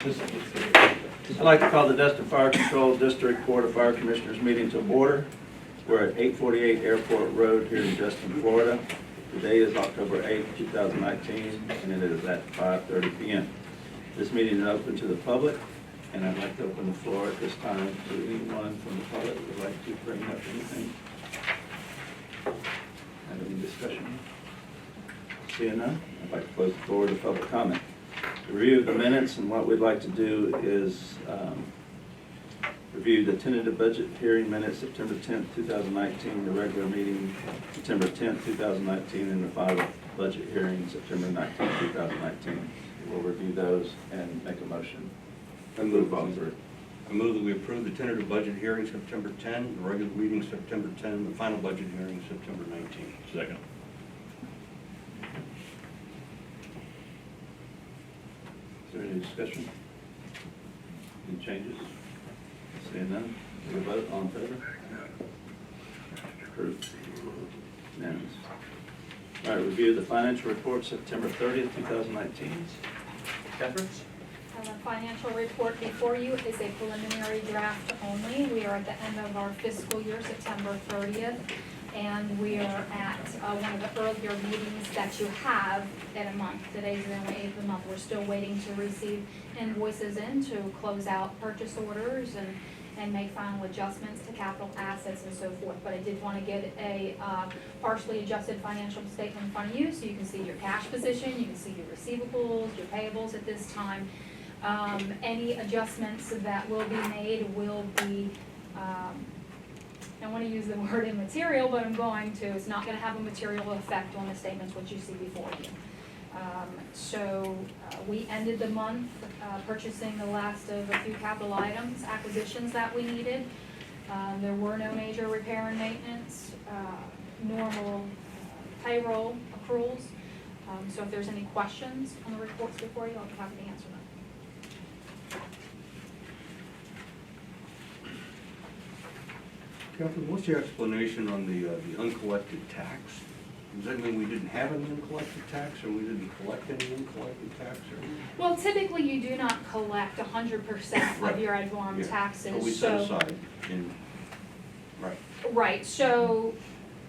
I'd like to call the Destin Fire Control District Board of Fire Commissioners meeting to order. We're at 848 Airport Road here in Destin, Florida. Today is October 8th, 2019, and it is at 5:30 p.m. This meeting is open to the public, and I'd like to open the floor at this time to anyone from the public who would like to bring up anything. Have any discussion? Seeing none, I'd like to close the floor to public comment. To review the minutes, and what we'd like to do is review the tentative budget hearing minutes September 10th, 2019, the regular meeting September 10th, 2019, and the final budget hearing September 19th, 2019. We'll review those and make a motion. I move that we approve the tentative budget hearing September 10, the regular meeting September 10, the final budget hearing September 19. Second. Is there any discussion? Any changes? Seeing none, we will vote. All in favor? Approved. Unanimous. All right, review the financial report September 30th, 2019. Catherine? The financial report before you is a preliminary draft only. We are at the end of our fiscal year, September 30th, and we are at one of the earlier meetings that you have in a month. Today's the only 8th of the month. We're still waiting to receive invoices in to close out purchase orders and make final adjustments to capital assets and so forth. But I did want to get a partially adjusted financial statement in front of you so you can see your cash position, you can see your receivables, your payables at this time. Any adjustments that will be made will be, I want to use the word immaterial, but I'm going to. It's not going to have a material effect on the statements which you see before you. We ended the month purchasing the last of a few capital items, acquisitions that we needed. There were no major repair and maintenance, normal payroll accruals. So if there's any questions on the reports before you, I'll be happy to answer them. Catherine, what's your explanation on the uncollected tax? Does that mean we didn't have any uncollected tax, or we didn't collect any uncollected tax? Or? Well, typically you do not collect 100% Right. of your ad valorem taxes. But we set aside right. Right, so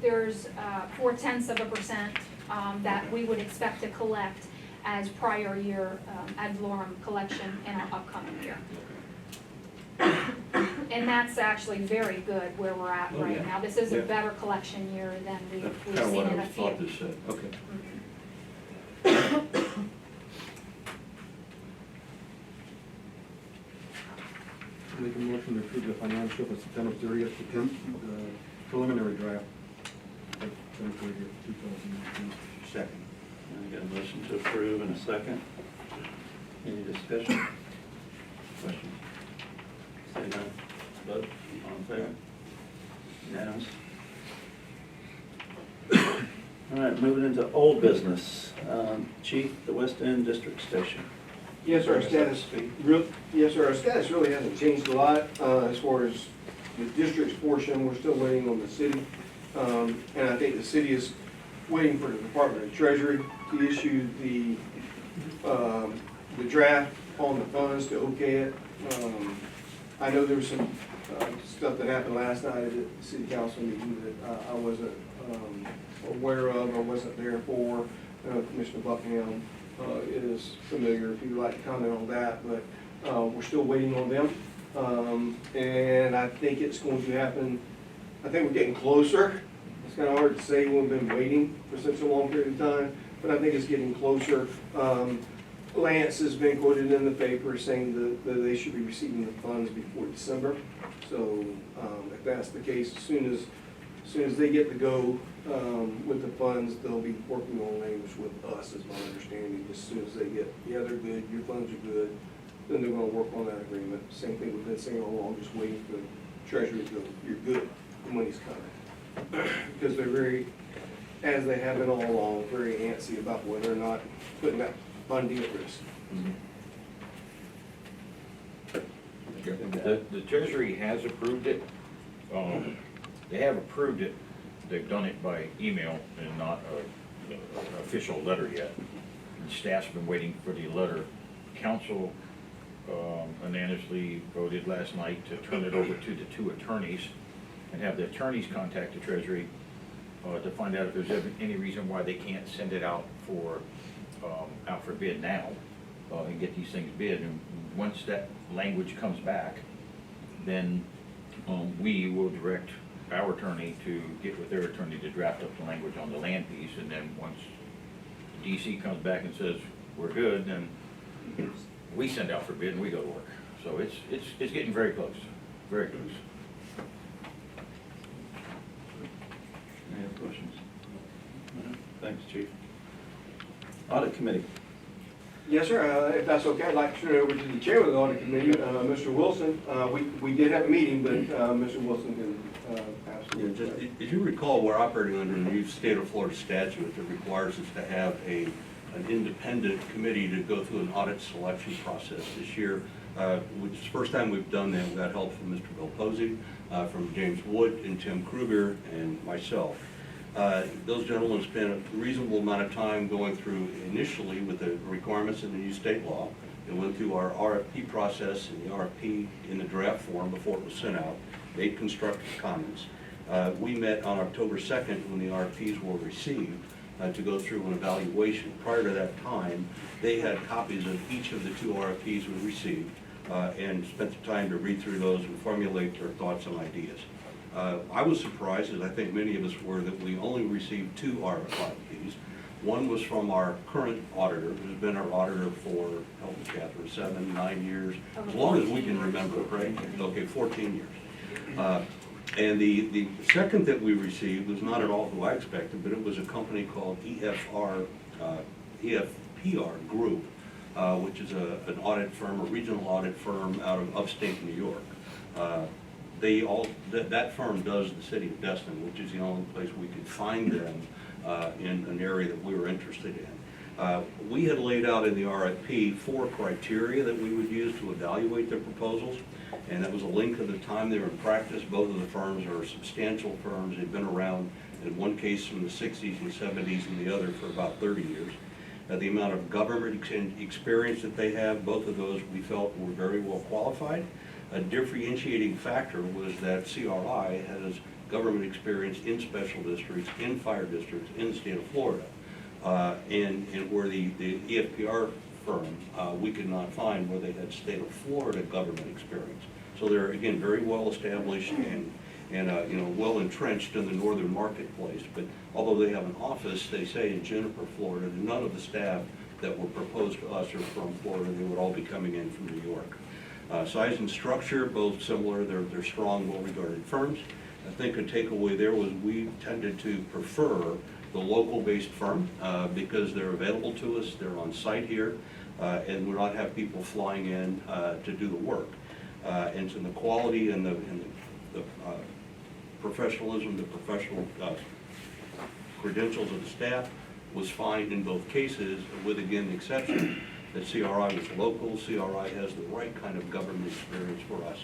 there's 0.4% that we would expect to collect as prior year ad valorem collection in our upcoming year. And that's actually very good where we're at right now. This is a better collection year than we've seen in a few. Thought this said. Okay. Make a motion to approve the financial for September 30th to 10th, preliminary draft of September 30th, 2019. Second. I got a motion to approve and a second. Any discussion? Question? Say none. Vote. All in favor? Unanimous. All right, moving into old business. Chief, the West End District Station. Yes, sir, our status really hasn't changed a lot as far as the district's portion. We're still waiting on the city. And I think the city is waiting for the Department of Treasury to issue the draft on the funds to okay it. I know there was some stuff that happened last night at the city council meeting that I wasn't aware of or wasn't there for. Commissioner Buckingham is familiar if you'd like to comment on that, but we're still waiting on them. And I think it's going to happen. I think we're getting closer. It's kind of hard to say we've been waiting for such a long period of time, but I think it's getting closer. Lance has been quoted in the paper saying that they should be receiving the funds before December. So if that's the case, as soon as they get to go with the funds, they'll be working on language with us, is my understanding. As soon as they get, yeah, they're good, your funds are good, then they're going to work on that agreement. Same thing we've been saying all along, just waiting for the Treasury to go, you're good, the money's coming. Because they're very, as they have been all along, very antsy about whether or not putting that funding at risk. The Treasury has approved it. They have approved it. They've done it by email and not an official letter yet. And staff's been waiting for the letter. Council unanimously voted last night to turn it over to the two attorneys and have the attorneys contact the Treasury to find out if there's any reason why they can't send it out for bid now and get these things bid. And once that language comes back, then we will direct our attorney to get with their attorney to draft up the language on the land piece. And then once DC comes back and says, we're good, then we send out for bid and we go to work. So it's getting very close, very close. Any other questions? No? Thanks, Chief. Audit Committee. Yes, sir. If that's okay, I'd like to turn it over to the chair of the audit committee, Mr. Wilson. We did have a meeting, but Mr. Wilson can Yeah, absolutely. just, as you recall, we're operating under a new state of Florida statute that requires us to have an independent committee to go through an audit selection process this year. Which is the first time we've done that. We got help from Mr. Bill Posey, from James Wood and Tim Kruger and myself. Those gentlemen spent a reasonable amount of time going through initially with the requirements of the new state law. They went through our RFP process and the RFP in the draft form before it was sent out, made constructive comments. We met on October 2nd when the RFPs were received to go through an evaluation. Prior to that time, they had copies of each of the two RFPs we received and spent the time to read through those and formulate their thoughts and ideas. I was surprised, as I think many of us were, that we only received two RFPs. One was from our current auditor, who's been our auditor for, help me, Catherine, 7, 9 years, as long as we can remember, right? Okay, 14 years. And the second that we received was not at all who I expected, but it was a company called EFPR Group, which is an audit firm, a regional audit firm out of upstate New York. That firm does the city of Destin, which is the only place we could find them in an area that we were interested in. We had laid out in the RFP 4 criteria that we would use to evaluate their proposals, and that was a length of the time they were in practice. Both of the firms are substantial firms. They've been around, in one case from the 60s and 70s, and the other for about 30 years. The amount of government experience that they have, both of those we felt were very well qualified. A differentiating factor was that CRI has government experience in special districts, in fire districts, in the state of Florida. And where the EFPR firm, we could not find where they had state of Florida government experience. So they're, again, very well established and well entrenched in the northern marketplace. But although they have an office, they say in Juniper, Florida, none of the staff that were proposed to us are from Florida. They would all be coming in from New York. Size and structure, both similar. They're strong, well-regarded firms. I think a takeaway there was we tended to prefer the local-based firm because they're available to us, they're on site here, and we not have people flying in to do the work. And so the quality and the professionalism, the professional credentials of the staff was fine in both cases, with, again, the exception that CRI was local. CRI has the right kind of government experience for us.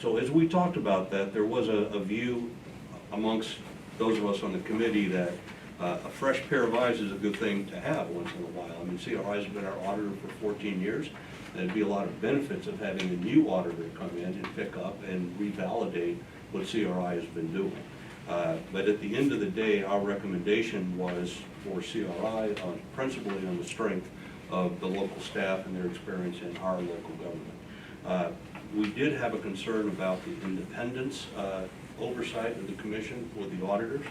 So as we talked about that, there was a view amongst those of us on the committee that a fresh pair of eyes is a good thing to have once in a while. I mean, CRI has been our auditor for 14 years. There'd be a lot of benefits of having a new auditor come in and pick up and revalidate what CRI has been doing. But at the end of the day, our recommendation was for CRI, principally on the strength of the local staff and their experience in our local government. We did have a concern about the independence oversight of the commission with the auditors.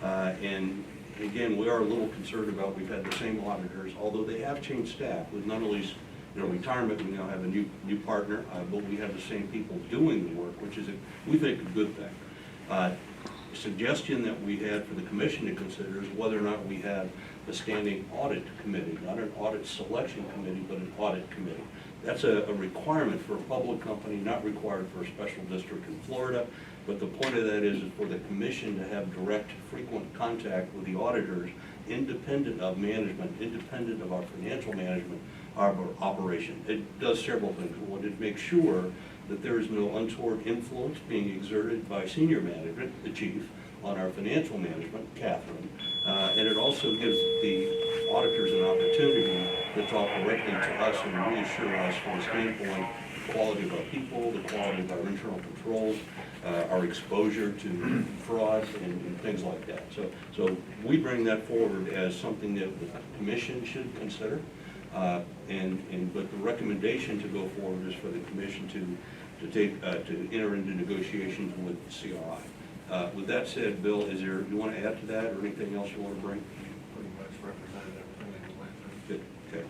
And again, we are a little concerned about, we've had the same auditors, although they have changed staff. With Nunnally's retirement, we now have a new partner, but we have the same people doing the work, which is, we think, a good thing. Suggestion that we had for the commission to consider is whether or not we have a standing audit committee, not an audit selection committee, but an audit committee. That's a requirement for a public company, not required for a special district in Florida. But the point of that is for the commission to have direct, frequent contact with the auditors, independent of management, independent of our financial management, our operation. It does several things. We wanted to make sure that there is no untoward influence being exerted by senior management, the chief, on our financial management, Catherine. And it also gives the auditors an opportunity that talk directly to us and reassure us from the standpoint, the quality of our people, the quality of our internal controls, our exposure to fraud and things like that. So we bring that forward as something that the commission should consider. But the recommendation to go forward is for the commission to enter into negotiations with the CRI. With that said, Bill, you want to add to that or anything else you want to bring? Pretty much represented everything that we went through. Good, okay.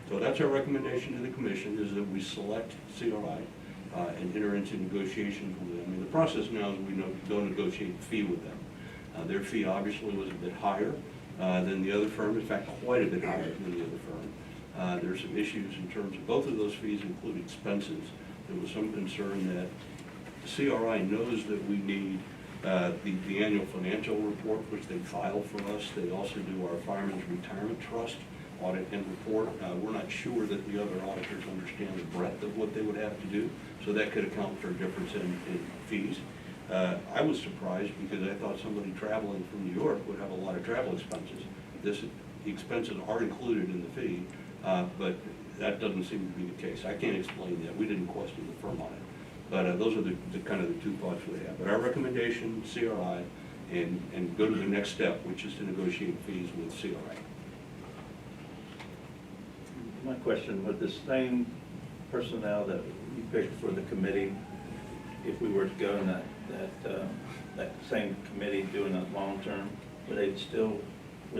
So that's our recommendation to the commission, is that we select CRI and enter into negotiations with them. I mean, the process now is we go negotiate a fee with them. Their fee obviously was a bit higher than the other firm, in fact, quite a bit higher than the other firm. There's some issues in terms of both of those fees include expenses. There was some concern that CRI knows that we need the annual financial report, which they file for us. They also do our Fireman's Retirement Trust audit and report. We're not sure that the other auditors understand the breadth of what they would have to do, so that could account for a difference in fees. I was surprised because I thought somebody traveling from New York would have a lot of travel expenses. The expenses are included in the fee, but that doesn't seem to be the case. I can't explain that. We didn't question the firm on it. But those are the kind of the two thoughts we have. But our recommendation, CRI, and go to the next step, which is to negotiate fees with CRI. My question, would the same personnel that you picked for the committee, if we were to go in that same committee doing that long term, would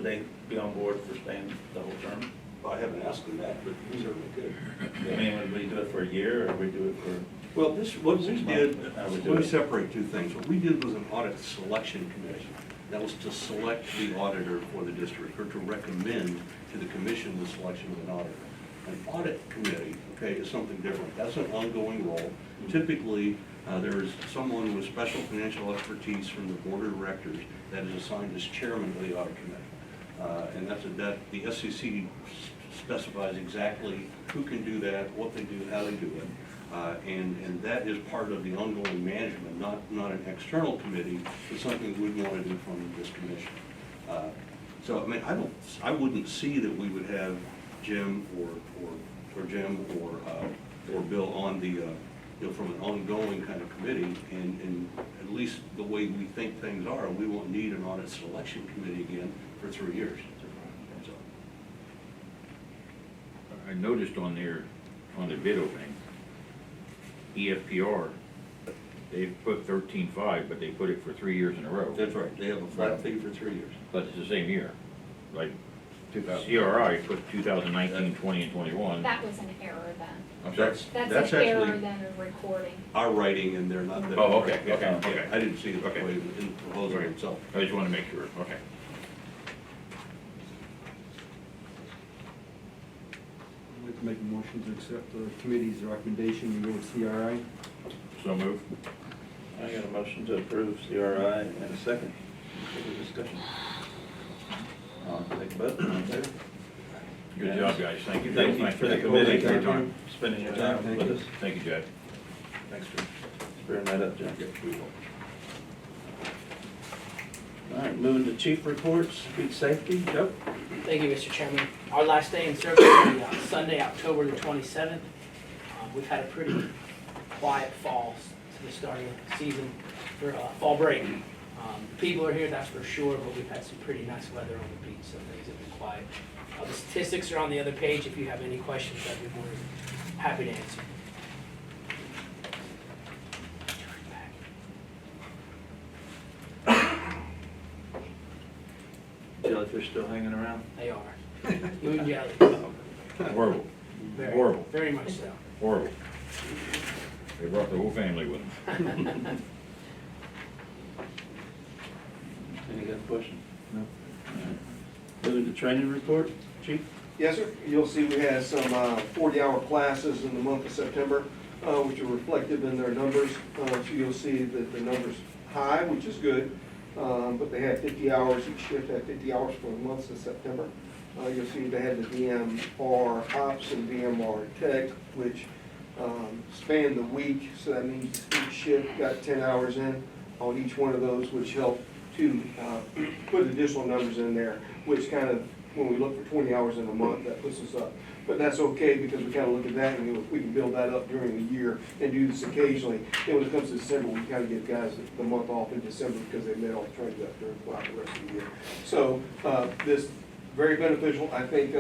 they be on board for staying the whole term? I haven't asked them that, but we certainly could. I mean, would we do it for a year, or would we do it for? Well, what we 6 did, months? How would we do let me it? separate two things. What we did was an audit selection committee. That was to select the auditor for the district, or to recommend to the commission the selection of an auditor. An audit committee, okay, is something different. That's an ongoing role. Typically, there is someone with special financial expertise from the board of directors that is assigned as chairman of the audit committee. And the SEC specifies exactly who can do that, what they do, how they do it. And that is part of the ongoing management, not an external committee, but something we'd want to do from this commission. So, I mean, I wouldn't see that we would have Jim or Jim or Bill on the, from an ongoing kind of committee, and at least the way we think things are, we won't need an audit selection committee again for 3 years. So, I noticed on the bid opening, EFPR, they put 13.5, but they put it for 3 years in a row. that's right, they have a flat fee for 3 years. But it's the same year. Like, CRI put 2019, 20, and 21. That was an error then. I'm sorry. That's an error actually then of recording. our writing, and they're not. Oh, okay, okay, Yeah, okay. I didn't see it that Okay. way in the proposal Right. itself. I just want to make sure, okay. I'd like to make a motion to accept the committee's recommendation and go with CRI. So move. I got a motion to approve CRI and a second. Further discussion. Take a vote. All in favor? Good job, guys. Thank you. Thank you for the Thank you committee for your for time. spending your time Thank with you. us. Thank you, Jed. Thanks for squaring that up, John. Yeah, we will. All right, moving to chief reports, food safety, Joe? Thank you, Mr. Chairman. Our last day in service will be Sunday, October the 27th. We've had a pretty quiet fall to the start of the season for fall break. People are here, that's for sure, but we've had some pretty nice weather on the beach, so things have been quiet. The statistics are on the other page. If you have any questions, I'd be more than happy to answer. Jellyfish still hanging around? They are. You and Jelly. Horrible. Very- Horrible. Very much so. Horrible. They brought the whole family with them. Any other questions? No. All right. Moving to training report, chief? Yes, sir. You'll see we had some 40-hour classes in the month of September, which are reflected in their numbers. So you'll see that the number's high, which is good, but they had 50 hours, each shift had 50 hours for the months of September. You'll see they had the VMR Ops and VMR Tech, which spanned the week, so that means each shift got 10 hours in on each one of those, which helped to put additional numbers in there, which kind of when we look for 20 hours in a month, that puts us up. But that's okay, because we kind of look at that, and we can build that up during the year and do this occasionally. Then when it comes to December, we kind of give guys the month off in December because they met all the training up during the rest of the year. So this, very beneficial. I think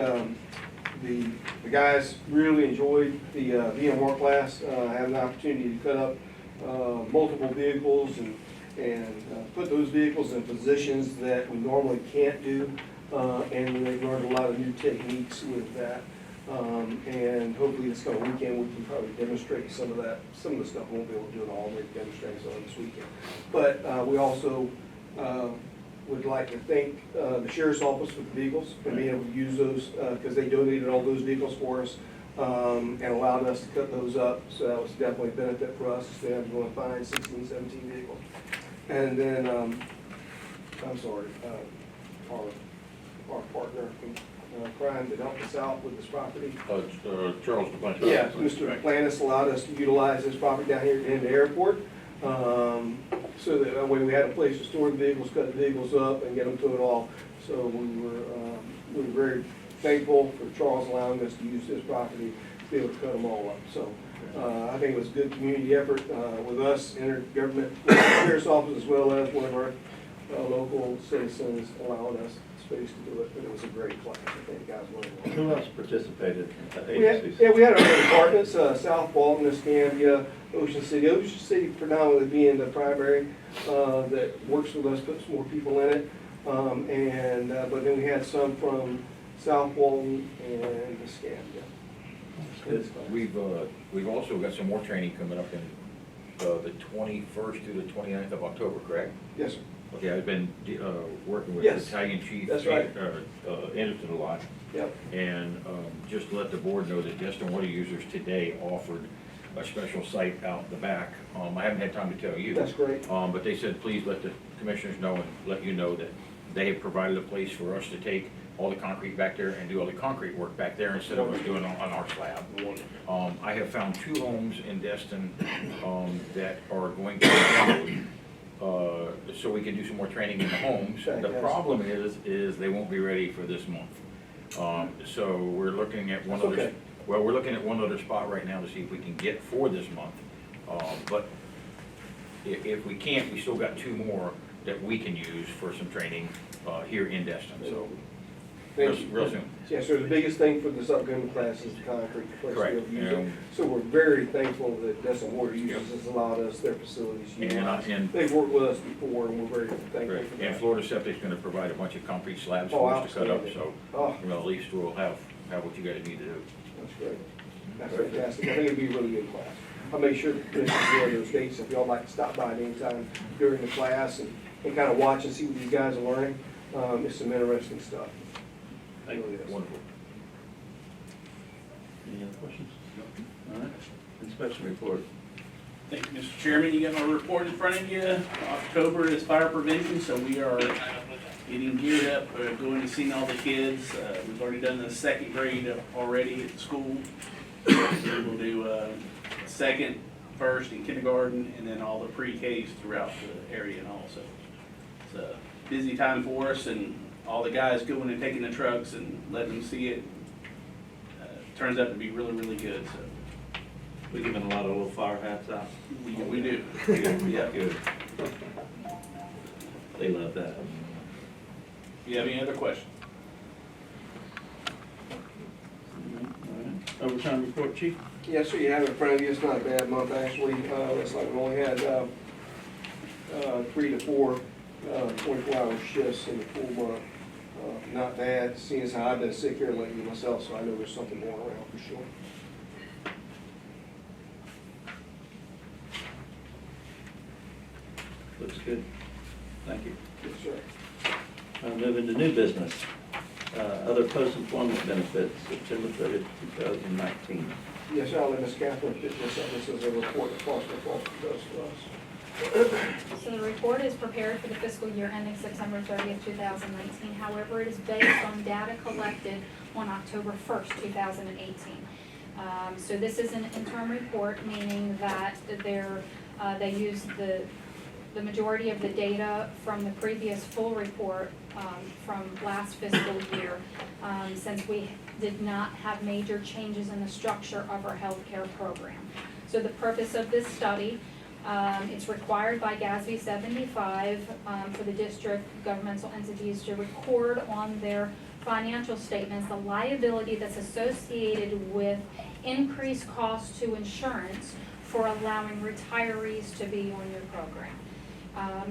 the guys really enjoyed the VMR class, having the opportunity to cut up multiple vehicles and put those vehicles in positions that we normally can't do. And they learned a lot of new techniques with that. And hopefully this coming weekend, we can probably demonstrate some of that. Some of the stuff we won't be able to do it all, maybe demonstrate some of this weekend. But we also would like to thank the sheriff's office with the vehicles and being able to use those, because they donated all those vehicles for us and allowed us to cut those up. So that was definitely a benefit for us instead of going to find 16, 17 vehicles. And then, I'm sorry, our partner in crime that helped us out with this property. Charles DePlantis. Yeah, Mr. Plantis allowed us to utilize this property down here in the airport. So that way we had a place to store the vehicles, cut the vehicles up and get them towed off. So we were very thankful for Charles allowing us to use this property to be able to cut them all up. So I think it was a good community effort with us, intergovernment, with the sheriff's office, as well as one of our local citizens allowing us space to do it. But it was a great class. I think the guys learned a lot. Who else participated in the We had, agencies? yeah, we had our other departments, South Walton, Escambia, Ocean City predominantly being the primary, that works with us, puts more people in it. But then we had some from South Walton and Escambia. We've also got some more training coming up in the 21st through the 29th of October, correct? Yes, sir. Okay, I've been working with Yes, Battalion Chief that's right. Anderson a lot. Yep. And just to let the board know that Destin Water Users today offered a special site out the back. I haven't had time to tell you. That's great. But they said, please let the commissioners know and let you know that they have provided a place for us to take all the concrete back there and do all the concrete work back there instead of us doing it on our slab. I have found 2 homes in Destin that are going to be demoed, so we can do some more training in the homes. The problem is they won't be ready for this month. So we're looking at one That's other, okay. well, we're looking at one other spot right now to see if we can get for this month. But if we can't, we still got 2 more that we can use for some training here in Destin, so Thank you. real soon. Yeah, so the biggest thing for this upcoming class is the concrete. place to Correct. be able to use it. So we're very thankful that Destin Water Users has allowed us their facilities. to utilize. And- They've worked with us before, and we're very thankful Right, for and that. Florida Septic's gonna provide a bunch of concrete slabs Oh, for us to cut up, outstanding. so, Oh. at least we'll have what you guys need to do. That's great. That's fantastic. I think it'd be a really good class. I'll make sure that this is those dates, if y'all like to stop by at any time during the class and kind of watch and see what these guys are learning. It's some interesting stuff. It really is. Wonderful. Any other questions? All right, inspection report. Thank you, Mr. Chairman. You got my report in front of you. October is fire prevention, so we are getting geared up, going to see all the kids. We've already done the 2nd grade already at the school. We'll do 2nd, 1st, and kindergarten, and then all the pre-Ks throughout the area and also. It's a busy time for us, and all the guys going and taking the trucks and letting them see it. Turns out to be really, really good, so. We're giving a lot of little fire hats out. We do. Yeah, good. They love that. You have any other questions? All right. Overtime report, chief? Yes, sir, you have it in front of you. It's not a bad month, actually. It's like we only had 3 to 4 24-hour shifts in the full month. Not bad, seeing as how I've been sick here lately myself, so I know there's something going around for sure. Looks good. Thank you. Yes, sir. Moving to new business. Other post-employment benefits, September 30th, 2019. Yes, sir, I'll let Ms. Catherine fit this up. This is a report that Foster Foster does for us. So the report is prepared for the fiscal year ending September 30th, 2019. However, it is based on data collected on October 1st, 2018. So this is an interim report, meaning that they use the majority of the data from the previous full report from last fiscal year, since we did not have major changes in the structure of our healthcare program. So the purpose of this study, it's required by GASB 75 for the district governmental entities to record on their financial statements the liability that's associated with increased costs to insurance for allowing retirees to be on your program.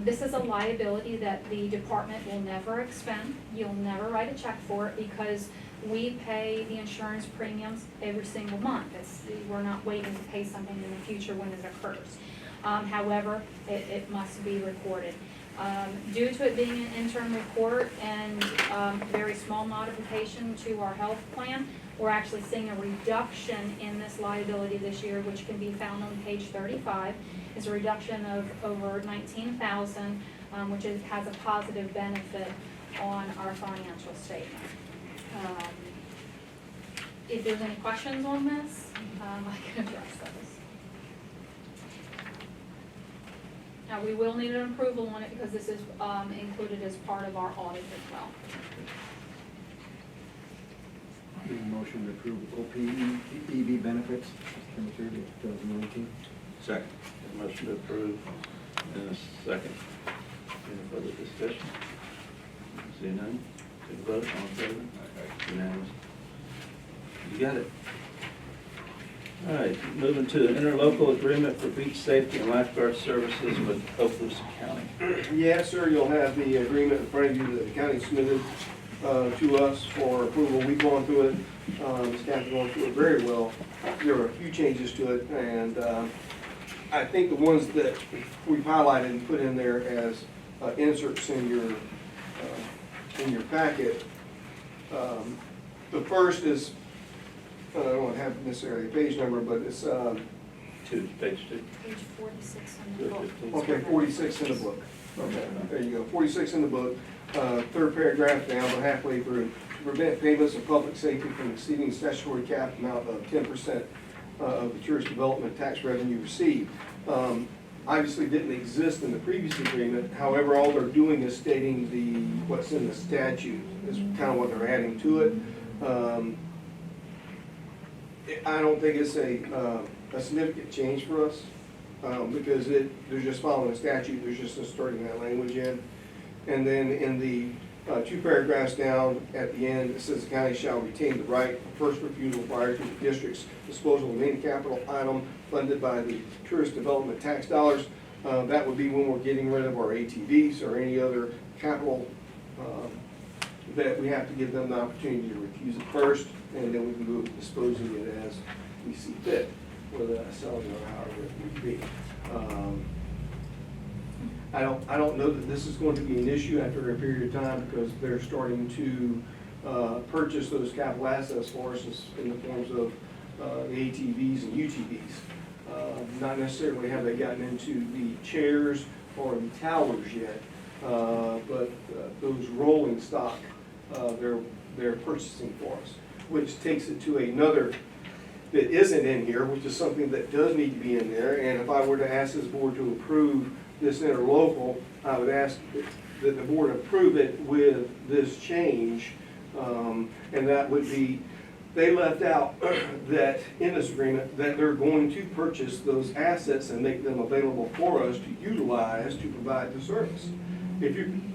This is a liability that the department will never expend. You'll never write a check for it because we pay the insurance premiums every single month. We're not waiting to pay something in the future when it occurs. However, it must be recorded. Due to it being an interim report and very small modification to our health plan, we're actually seeing a reduction in this liability this year, which can be found on page 35. It's a reduction of over $19,000, which has a positive benefit on our financial statement. If there's any questions on this, I can address those. Now, we will need an approval on it because this is included as part of our audit as well. Make a motion to approve OPEB benefits, September 30th, 2019. Second. Motion to approve in a second. Any further discussion? See none? Take a vote, all in favor? Unanimous. You got it. All right, moving to the interlocal agreement for beach safety and lifeguard services with Okaloosa County. Yes, sir, you'll have the agreement in front of you that the county submitted to us for approval. We've gone through it, the staff's gone through it very well. There were a few changes to it, and I think the ones that we've highlighted and put in there as inserts in your packet. The first is, I don't have necessarily a page number, but it's, Page 2. Page 46 in the book. okay, 46 in the book. Okay, there you go, 46 in the book. Third paragraph down, about halfway through. To prevent payments of public safety from exceeding statutory cap amount of 10% of the tourist development tax revenue received. Obviously didn't exist in the previous agreement. However, all they're doing is stating what's in the statute is kind of what they're adding to it. I don't think it's a significant change for us because they're just following the statute. There's just inserting that language in. And then in the 2 paragraphs down at the end, it says the county shall retain the right of first refusal prior to the district's disposal of any capital item funded by the tourist development tax dollars. That would be when we're getting rid of our ATVs or any other capital that we have to give them the opportunity to refuse it first, and then we can go disposing it as we see fit, whether that's selling or however it would be. I don't know that this is going to be an issue after a period of time because they're starting to purchase those capital assets for us in the forms of the ATVs and UTVs. Not necessarily have they gotten into the chairs or the towers yet, but those rolling stock they're purchasing for us, which takes it to another that isn't in here, which is something that does need to be in there. And if I were to ask this board to approve this interlocal, I would ask that the board approve it with this change. And that would be, they left out that in this agreement that they're going to purchase those assets and make them available for us to utilize to provide the service.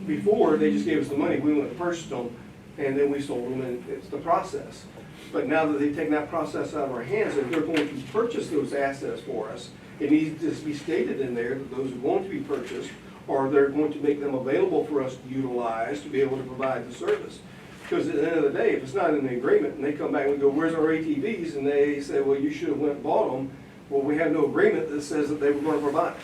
Before, they just gave us the money, we went and purchased them, and then we sold them, and it's the process. But now that they've taken that process out of our hands, if they're going to purchase those assets for us, it needs to be stated in there that those are going to be purchased, or they're going to make them available for us to utilize to be able to provide the service. Because at the end of the day, if it's not in the agreement, and they come back and we go, where's our ATVs? And they say, well, you should have went and bought them. Well, we have no agreement that says that they were going to provide.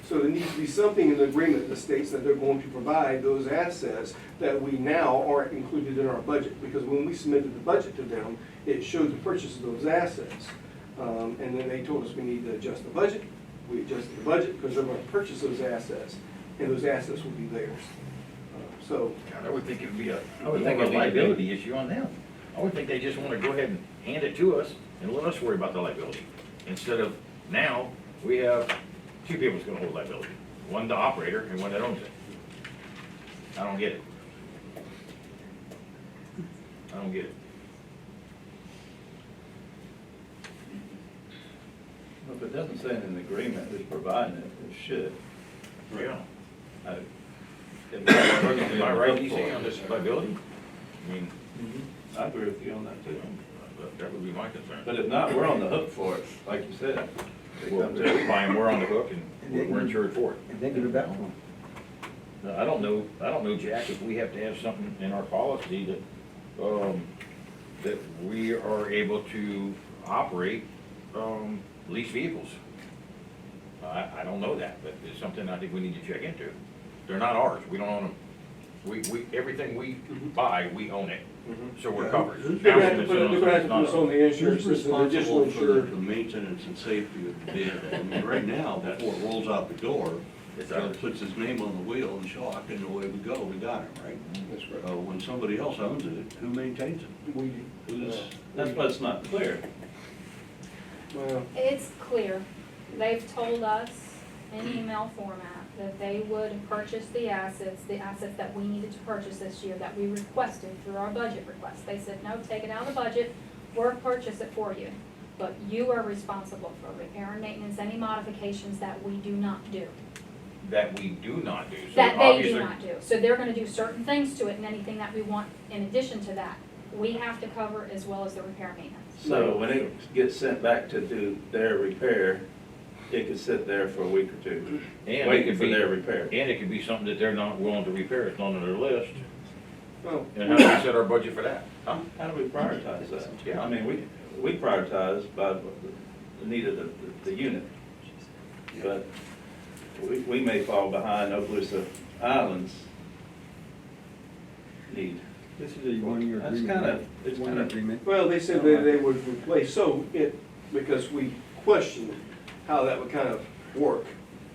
So there needs to be something in the agreement that states that they're going to provide those assets that we now aren't included in our budget. Because when we submitted the budget to them, it showed the purchase of those assets. And then they told us we need to adjust the budget. We adjusted the budget because they're going to purchase those assets, and those assets will be theirs. So I would think it would be a liability issue on them. I would think they just want to go ahead and hand it to us and let us worry about the liability. Instead of now, we have two people that's going to hold liability. One the operator and one that owns it. I don't get it. I don't get it. Well, if it doesn't say in an agreement who's providing it, it should. Yeah. I- Am I right, DC, on this liability? I mean, I agree with you on that too. that would be my concern. But if not, we're on the hook for it, like you said. They Well, come if to- we buy them, we're on the hook and we're insured for it. And then give it back to them. I don't know, Jack, if we have to have something in our policy that we are able to operate, leased vehicles. I don't know that, but it's something I think we need to check into. They're not ours, we don't own them. Everything we buy, we own it, so we're covered. They're gonna have to put us on the insurance, Who's as an additional responsible for the insured. maintenance and safety of the vehicle? I mean, right now, before it rolls out the door, It's Joe ours. puts his name on the wheel and shock, and away we go, we got him, right? That's right. When somebody else owns it, who maintains it? We, Who's, That's why it's not clear. well, It's clear. They've told us in email format that they would purchase the assets that we needed to purchase this year, that we requested through our budget request. They said, no, take it out of the budget, we'll purchase it for you. But you are responsible for repair and maintenance, any modifications that we do not do. That we do not do. So That they do obviously- not do. So they're gonna do certain things to it, and anything that we want in addition to that, we have to cover as well as the repair maintenance. So when it gets sent back to do their repair, it could sit there for a week or two, And it waiting could for be, their repair. and it could be something that they're not willing to repair, it's not on their list. well, And how do we set our budget for that? Huh? How do we prioritize that? Yeah. I mean, we prioritize by the need of the unit. But we may fall behind Okaloosa Island's need. This is a one-year That's agreement. it's One-year agreement. well, they said they would replace, because we questioned how that would kind of work.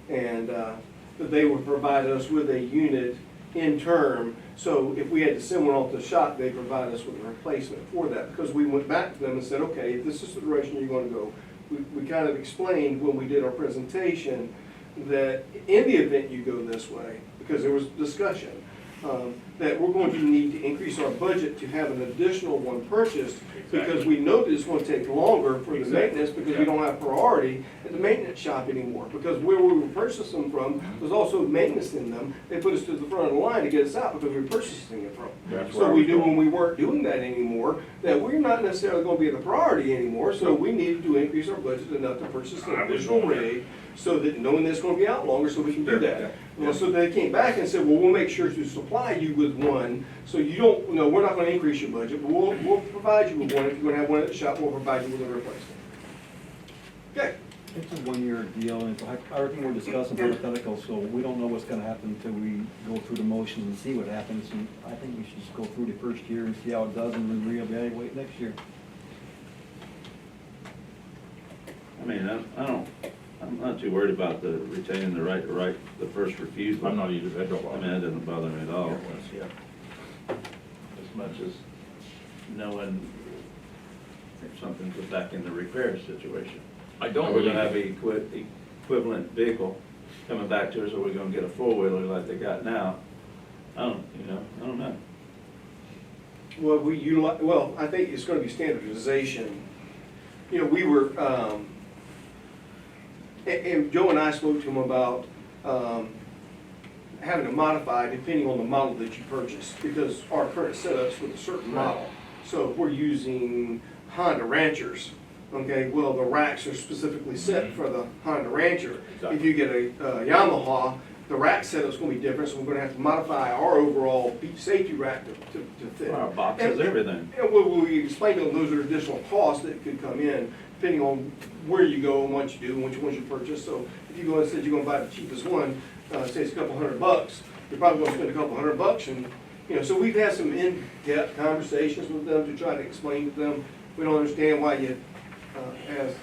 And, that they would provide us with a unit in term, so if we had to send one off to the shop, they provide us with a replacement for that. Because we went back to them and said, okay, if this is the direction you're gonna go, we kind of explained when we did our presentation that in the event you go this way, because there was discussion, that we're going to need to increase our budget to have an additional one purchased, because we know that it's gonna take longer for the maintenance, because we don't have priority at the maintenance shop anymore. Because where we were purchasing them from was also maintenance in them, they put us to the front of the line to get us out because we were purchasing it from. That's where So I we was knew going. when we weren't doing that anymore, that we're not necessarily gonna be the priority anymore, so we needed to increase our budget enough to purchase an additional rig, so that knowing this gonna be out longer, so we can do that. Well, so they came back and said, well, we'll make sure to supply you with one, so you don't, we're not gonna increase your budget, but we'll provide you with one. If you're gonna have one at the shop, we'll provide you with a replacement. Okay, It's a one-year deal, and it's everything we're discussing hypothetical, so we don't know what's gonna happen until we go through the motions and see what happens. And I think we should just go through the first year and see how it does, and then reevaluate next year. I mean, I'm not too worried about the retaining the right to write the first refusal. I'm not either, that don't I bother mean, me. that doesn't bother me at all, Yeah. as much as knowing if something's back in the repair situation. I don't We're gonna believe, have a equivalent vehicle coming back to us, or we're gonna get a four-wheeler like they got now. I don't know. well, well, I think it's gonna be standardization. We were, and Joe and I spoke to him about, having it modified depending on the model that you purchase, because our current setup's with a certain model. So if we're using Honda Ranchers, okay, well, the racks are specifically set for the Honda Rancher. Exactly. If you get a Yamaha, the rack setup's gonna be different, so we're gonna have to modify our overall beach safety rack to fit. Our boxes, everything. And we explained to them those are additional costs that could come in, depending on where you go and what you do and which ones you purchase. So if you go and said you're gonna buy the cheapest one, say it's a couple $100, you're probably gonna spend a couple $100, and, so we've had some in-depth conversations with them to try to explain to them, we don't understand why you, as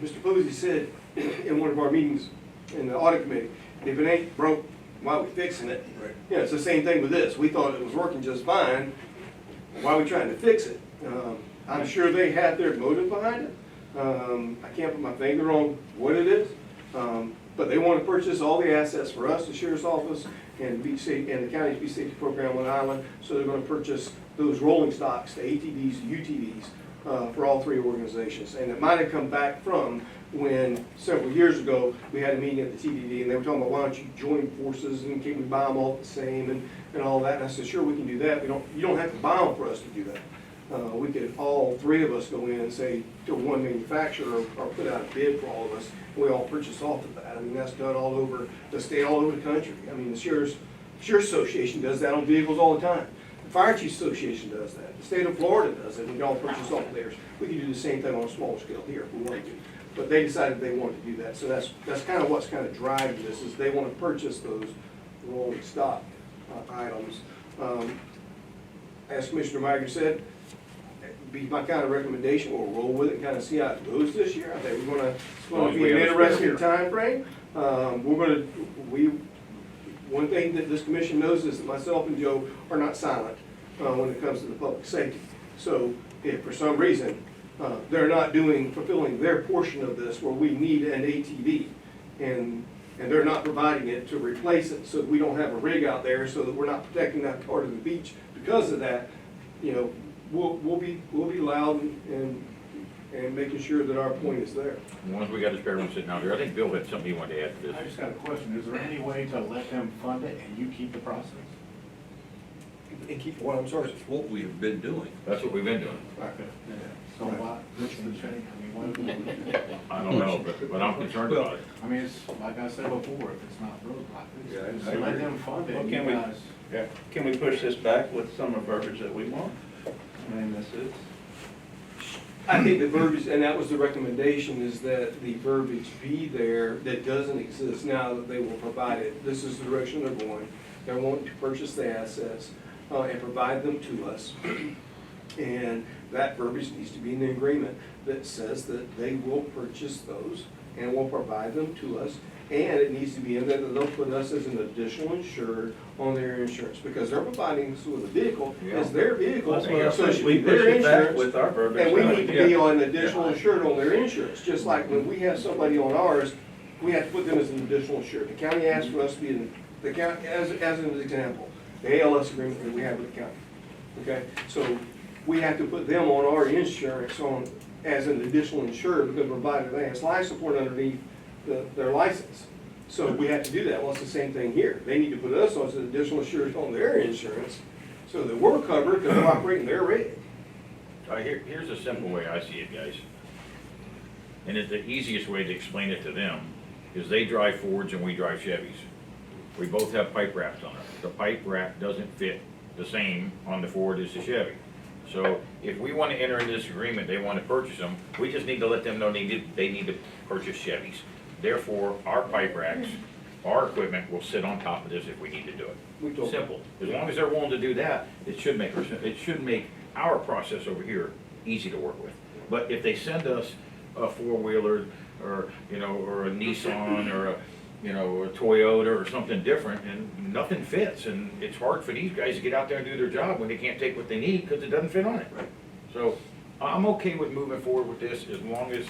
Mr. Posey said in one of our meetings in the audit committee, if it ain't broke, why are we fixing it? Right. It's the same thing with this. We thought it was working just fine. Why are we trying to fix it? I'm sure they had their motive behind it. I can't put my finger on what it is. But they want to purchase all the assets for us, the sheriff's office, and the county's beach safety program on Island. So they're going to purchase those rolling stocks, the ATVs, UTVs, for all three organizations. And it might have come back from when, several years ago, we had a meeting at the TDD, and they were talking about, why don't you join forces, and can we buy them all the same, and all that. And I said, sure, we can do that. You don't have to buy them for us to do that. We could, all three of us go in and say to one manufacturer, or put out a bid for all of us, and we all purchase off of that. I mean, that's done all over the state, all over the country. I mean, the Sheriff's Association does that on vehicles all the time. The Fire Chiefs Association does that. The state of Florida does it, and we all purchase off theirs. We can do the same thing on a smaller scale here if we wanted to. But they decided they wanted to do that. So that's kind of what's kind of driving this, is they want to purchase those rolling stock items. As Commissioner Meyer said, be my kind of recommendation, we'll roll with it and kind of see how it goes this year. I think it's going to be an interesting timeframe. One thing that this commission knows is that myself and Joe are not silent when it comes to the public safety. So if for some reason they're not fulfilling their portion of this, where we need an ATV, and they're not providing it to replace it, so that we don't have a rig out there, so that we're not protecting that part of the beach because of that, we'll be loud and making sure that our point is there. Once we got a spare room sitting out there, I think Bill had something he wanted to add to I this. just got a question, is there any way to let them fund it and you keep the process? And keep what, I'm sorry? That's what we have been doing. That's what we've been doing. So what, what's the change, I mean, what, I don't know, but I'm concerned about it. I mean, it's, like I said before, if it's not broke like Yeah, this, I just let agree. them fund it, Well, you can we- guys. Yeah, can we push this back with some of the verbiage that we want? I mean, this is. I think the verbiage, and that was the recommendation, is that the verbiage be there that doesn't exist now, that they will provide it. This is the direction they're going. They're wanting to purchase the assets and provide them to us. And that verbiage needs to be in the agreement that says that they will purchase those and will provide them to us. And it needs to be in there that they'll put us as an additional insured on their insurance, because they're providing us with a vehicle, it's their vehicle, That's what I so it said. should We be push their it back insurance. with our verbiage. And we need to be Yeah. on additional insured on their insurance, just like when we have somebody on ours, we have to put them as an additional insured. The county asks for us to be in, the county, as an example, the ALS agreement that we have with the county. Okay, so we have to put them on our insurance as an additional insured, because provided they have life support underneath their license. So we have to do that. Well, it's the same thing here. They need to put us on as an additional insured on their insurance, so that we're covered because we're operating their rig. Here's a simple way I see it, guys. And the easiest way to explain it to them is they drive Fords and we drive Chevys. We both have pipe racks on it. The pipe rack doesn't fit the same on the Ford as the Chevy. So if we want to enter into this agreement, they want to purchase them, we just need to let them know they need to purchase Chevys. Therefore, our pipe racks, our equipment will sit on top of this if we need to do We it. told them. Simple. As long as they're willing to do that, it should make our process over here easy to work with. But if they send us a four-wheeler or a Nissan or a Toyota or something different, and nothing fits, and it's hard for these guys to get out there and do their job when they can't take what they need because it doesn't fit on it. So I'm okay with moving forward with this as long as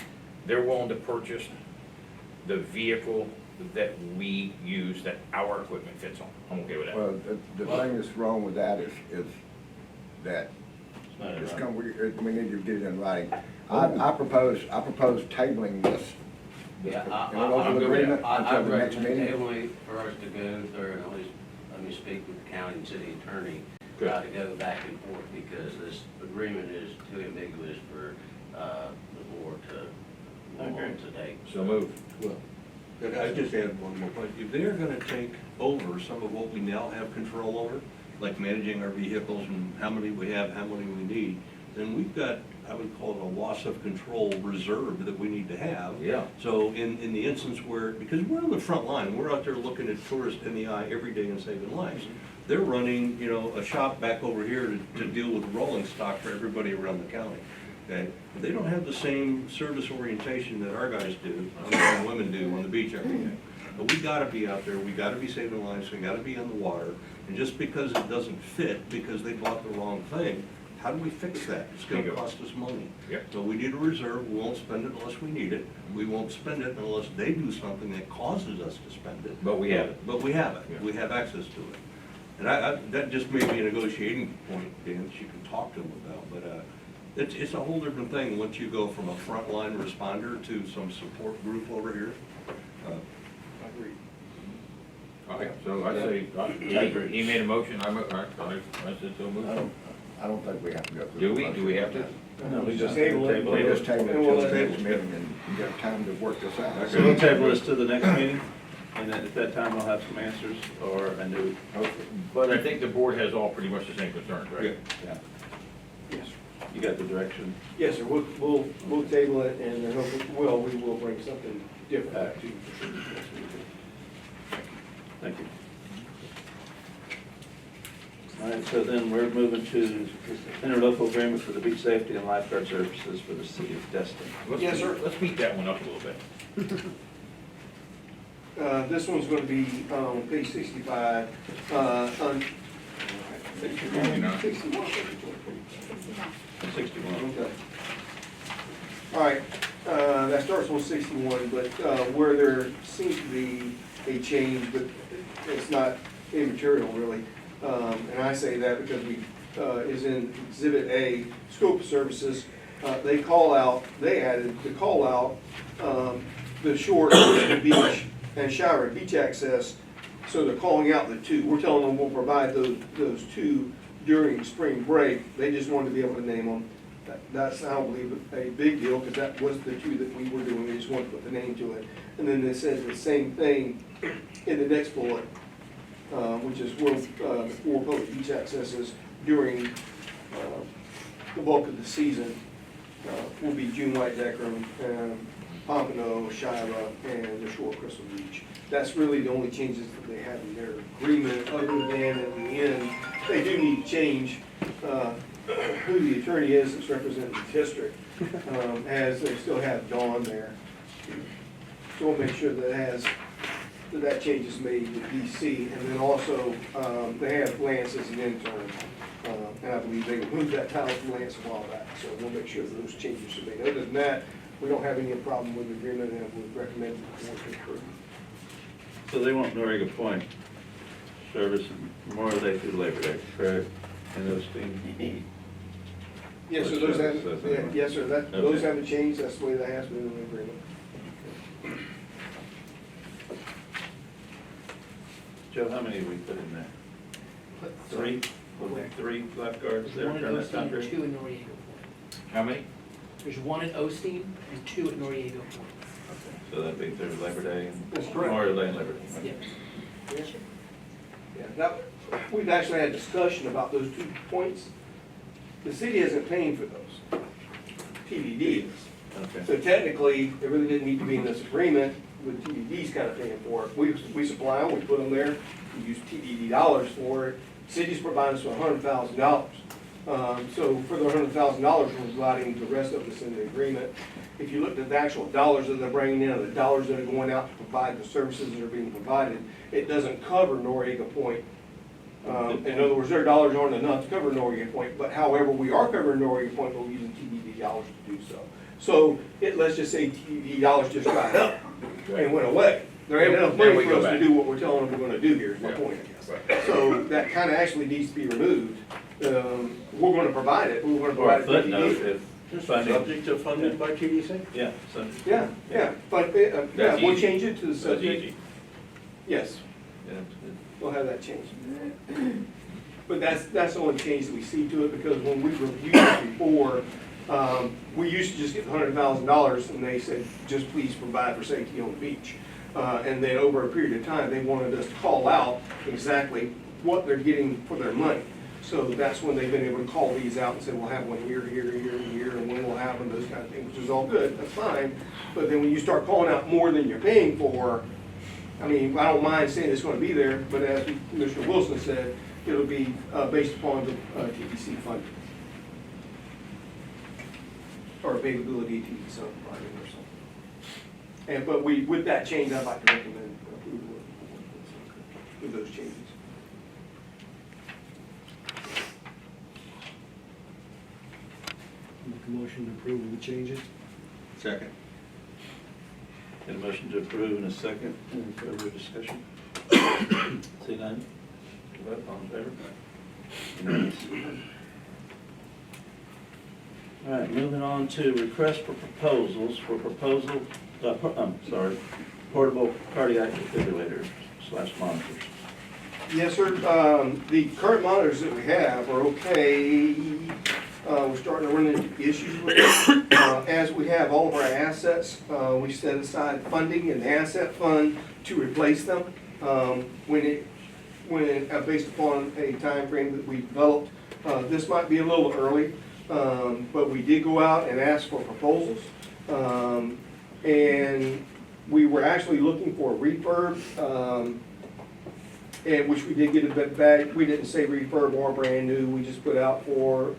they're willing to purchase the vehicle that we use, that our equipment fits on. I'm okay with that. Well, the thing that's wrong with that is that we need to get it in writing. I propose tabling this. Yeah, Can we go I'm to good with agreement I until the next recommend meeting? tabling for us to go through, and let me speak with the county and city attorney, Good. try to go back and forth, because this agreement is too ambiguous for, the board to move on today. So move. And I just add one more point. If they're gonna take over some of what we now have control over, like managing our vehicles and how many we have, how many we need, then we've got, I would call it a loss of control reserve that we need to have. Yeah. So in the instance where, because we're on the front line, we're out there looking at tourists in the eye every day and saving lives. They're running, a shop back over here to deal with rolling stock for everybody around the county. Okay, they don't have the same service orientation that our guys do, and women do on the beach every day. But we gotta be out there, we gotta be saving lives, we gotta be on the water, and just because it doesn't fit, because they bought the wrong thing, how do we fix that? It's gonna cost us money. Yep. So we need a reserve, we won't spend it unless we need it, we won't spend it unless they do something that causes us to spend it. But we have it. But we have it, Yeah. we have access to it. And that just may be a negotiating point, Dan, that you can talk to them about, but, it's a whole different thing once you go from a frontline responder to some support group over here. Okay, so I say, he made a motion, I said so move. I don't think we have to go through. Do the we? motion. Do we have to? No, we just Table it. table We it. just table it And we'll till the table next it. meeting and get time to work this out. So we'll table this to the next meeting, and then at that time we'll have some answers or a new, hopefully. But I think the board has all pretty much the same concerns, right? Yeah, Yes, sir. you got the direction. Yes, sir, we'll table it, and then hopefully, we will bring something different back to you. Thank you. All right, so then we're moving to interlocal agreement for the beach safety and lifeguard services for the city of Destin. Yes, sir. Let's beat that one up a little bit. This one's gonna be, page 65, on. 61. 61. 61. Okay. All right, that starts on 61, but where there seems to be a change, but it's not immaterial really. And I say that because is in Exhibit A, scope of services. They added the call out, the shore, the beach, and shower and beach access. So they're calling out the two. We're telling them we'll provide those two during spring break. They just wanted to be able to name them. That's, I don't believe, a big deal, because that was the two that we were doing. They just wanted to put the name to it. And then it says the same thing in the next bullet, which is where the 4 public beach accesses during the bulk of the season will be June White Deckram, Pompano, Shiva, and the shore of Crystal Beach. That's really the only changes that they have in their agreement, other than at the end, they do need to change who the attorney is that's representing the district, as they still have Dawn there. So we'll make sure that change is made with DC, and then also, they have Lance as an intern, and I believe they removed that title from Lance a while back, so we'll make sure that those changes are made. Other than that, we don't have any problem with the agreement, and we recommend the board to approve. So they want Noriega Point service Memorial Day through Labor Day, correct? And those things. Yes, sir, those That's haven't, right. yes, sir, those Okay. haven't changed, that's the way that has been in the agreement. Joe, how many have we put in there? Three? Will be 3 lifeguards there One at during that time Osteen, period? 2 in Noriega Point. How many? There's 1 at Osteen and 2 at Noriega Point. So that'd be through Labor Day and That's correct. Memorial Day and Labor Day. Yep. Yeah, now, we've actually had discussion about those 2 points. The city isn't paying for those. TDD is. Okay. So technically, it really didn't need to be in this agreement, with TDD's kind of paying for it. We supply them, we put them there, we use TDD dollars for it. City's providing us with $100,000. So for the $100,000, we're providing the rest of this in the agreement. If you looked at the actual dollars that they're bringing in, or the dollars that are going out to provide the services that are being provided, it doesn't cover Noriega Point. In other words, their dollars aren't enough to cover Noriega Point, but however, we are covering Noriega Point, but we're using TDD dollars to do so. So let's just say TDD dollars just dried up and went away. There ain't enough Then money we for go us to back. do what we're telling them we're gonna do here, is my Yeah. point, I guess. So that kind of actually needs to be removed. We're gonna provide it, we're gonna Or a provide it. to footnote TDD. if funding. Subject to funded by TDC? Yeah, so. Yeah, but, yeah, That's we'll easy. change it to the That's subject. easy. Yes, Yeah. we'll have that changed. But that's the only change that we see to it, because when we reviewed it before, we used to just get $100,000, and they said, just please provide for safety on the beach. And then over a period of time, they wanted us to call out exactly what they're getting for their money. So that's when they've been able to call these out and say, we'll have one here, here, here, and here, and when we'll have them, those kind of things, which is all good, that's fine. But then when you start calling out more than you're paying for, I mean, I don't mind saying it's gonna be there, but as Mr. Wilson said, it'll be based upon the TDC funding. Or availability to some providing or something. But with that change, I'd like to recommend approval with those changes. Make a motion to approve of the changes. Second. Got a motion to approve in a second. Any further discussion? See none? vote, all in favor? Unanimous. All right, moving on to request for proposals for portable cardiac defibrillators / monitors. Yes, sir. The current monitors that we have are okay. We're starting to run into issues with them. As we have all of our assets, we set aside funding in the asset fund to replace them. Based upon a time frame that we developed, this might be a little early, but we did go out and ask for proposals. And we were actually looking for a refurb, and which we did get a bit back. We didn't say refurb or brand new, we just put out for